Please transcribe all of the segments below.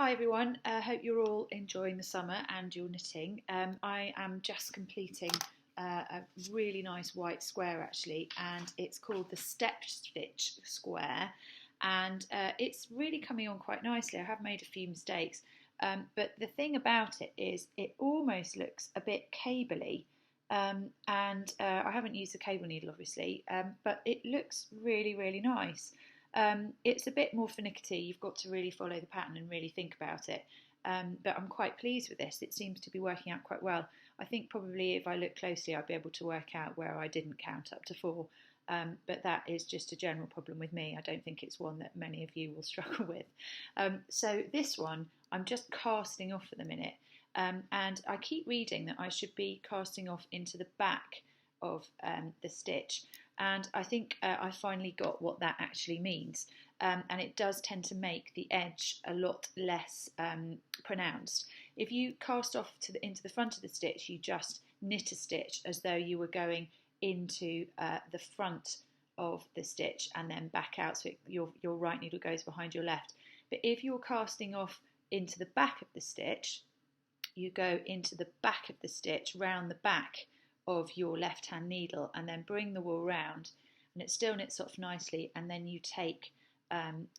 Hi everyone, hope you're all enjoying the summer and your knitting. I am just completing a really nice white square actually, and it's called the Step Stitch Square, and it's really coming on quite nicely. I have made a few mistakes, but the thing about it is it almost looks a bit cabley, and I haven't used the cable needle obviously, but it looks really nice. It's a bit more finicky. You've got to really follow the pattern and really think about it. But I'm quite pleased with this. It seems to be working out quite well. I think probably if I look closely, I'll be able to work out where I didn't count up to four. But that is just a general problem with me. I don't think it's one that many of you will struggle with. So this one, I'm just casting off at the minute. And I keep reading that I should be casting off into the back of the stitch, and I think I finally got what that actually means, and it does tend to make the edge a lot less pronounced. If you cast off into the front of the stitch, you just knit a stitch as though you were going into the front of the stitch and then back out, so your right needle goes behind your left. But if you're casting off into the back of the stitch, you go into the back of the stitch, round the back of your left hand needle, and then bring the wool round, and it still knits off nicely, and then you take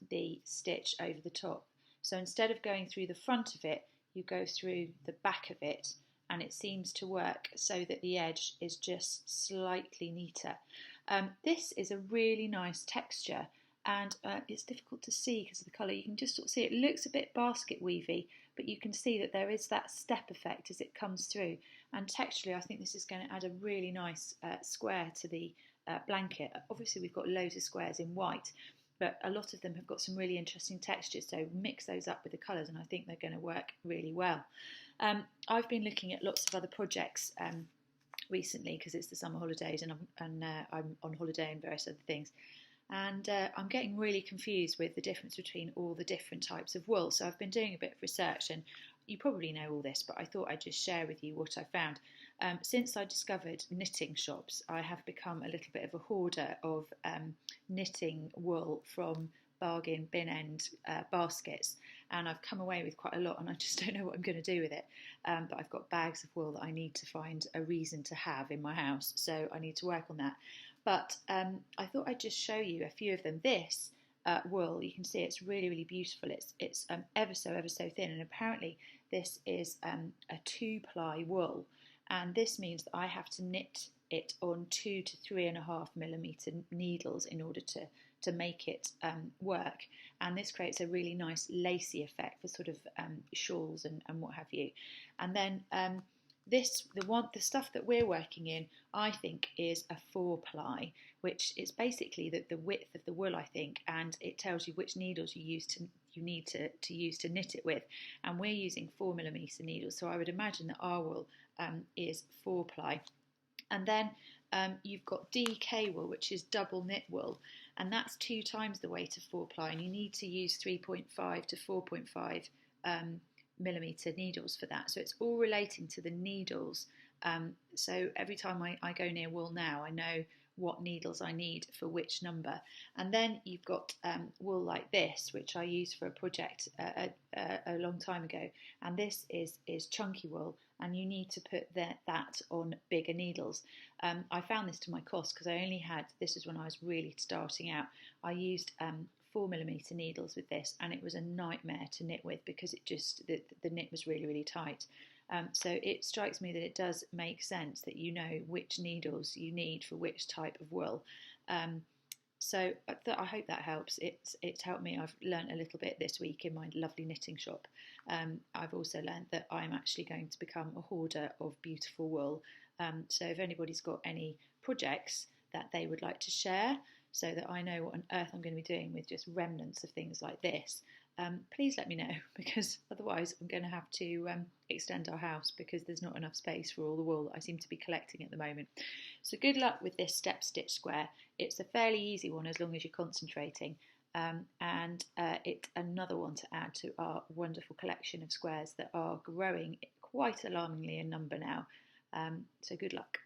the stitch over the top. So instead of going through the front of it, you go through the back of it, and it seems to work so that the edge is just slightly neater. This is a really nice texture, and it's difficult to see because of the colour. You can just sort of see it looks a bit basket weavy, but you can see that there is that step effect as it comes through. And texturally, I think this is going to add a really nice square to the blanket. Obviously, we've got loads of squares in white, but a lot of them have got some really interesting textures, so mix those up with the colours and I think they're going to work really well. I've been looking at lots of other projects recently because it's the summer holidays, and I'm on holiday and various other things. And I'm getting really confused with the difference between all the different types of wool. So I've been doing a bit of research, and you probably know all this, but I thought I'd just share with you what I found. Since I discovered knitting shops, I have become a little bit of a hoarder of knitting wool from bargain bin end baskets, and I've come away with quite a lot, and I just don't know what I'm going to do with it. But I've got bags of wool that I need to find a reason to have in my house, so I need to work on that. But I thought I'd just show you a few of them. This wool, you can see it's really beautiful. It's ever so thin, and apparently this is a 2-ply wool, and this means that I have to knit it on 2 to 3.5mm needles in order to make it work. And this creates a really nice lacy effect for sort of shawls and what have you. And then the stuff that we're working in, I think, is a 4-ply, which is basically the width of the wool, I think, and it tells you which needles you need to use to knit it with. And we're using 4mm needles, so I would imagine that our wool is 4-ply. And then you've got DK wool, which is double knit wool, and that's 2 times the weight of 4-ply, and you need to use 3.5 to 4.5 millimetre needles for that. So it's all relating to the needles. So every time I go near wool now, I know what needles I need for which number. And then you've got wool like this, which I used for a project a long time ago, and this is chunky wool, and you need to put that on bigger needles. I found this to my cost because I only had, this is when I was really starting out, I used 4mm needles with this, and it was a nightmare to knit with because it just the knit was really tight. So it strikes me that it does make sense that you know which needles you need for which type of wool. So I hope that helps. It's helped me. I've learnt a little bit this week in my lovely knitting shop. I've also learnt that I'm actually going to become a hoarder of beautiful wool. So if anybody's got any projects that they would like to share, so that I know what on earth I'm going to be doing with just remnants of things like this, please let me know, because otherwise I'm going to have to extend our house because there's not enough space for all the wool that I seem to be collecting at the moment. So good luck with this Step Stitch Square. It's a fairly easy one as long as you're concentrating, and it's another one to add to our wonderful collection of squares that are growing quite alarmingly in number now. So good luck.